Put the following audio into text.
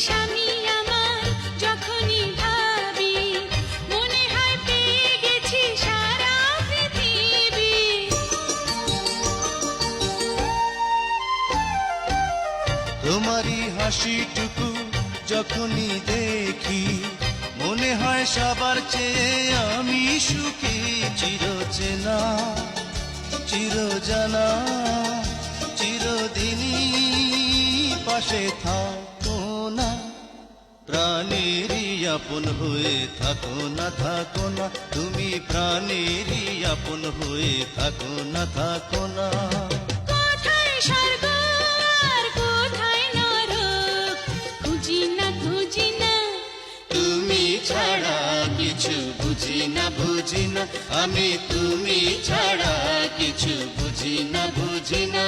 স্বামী আমার, যখনই ভাবি মনে হয় পেয়ে গেছি সারা পৃথিবী। তোমারই হাসিটুকু যখনই দেখি মনে হয় সবার চেয়ে আমি সুখী। চিরচেনা চিরজানা চিরদিনই পাশে থাকো না, প্রাণেরই আপন হয়ে থাকো না, থাকো না তুমি প্রাণেরই আপন হয়ে থাকো না, থাকো না। কোথায় স্বর্গ আর কোথায় নরক, খুঁজি না খুঁজি না, তুমি ছাড়া কিছু বুঝি না, বুঝি না আমি, তুমি ছাড়া কিছু বুঝি না, বুঝি না।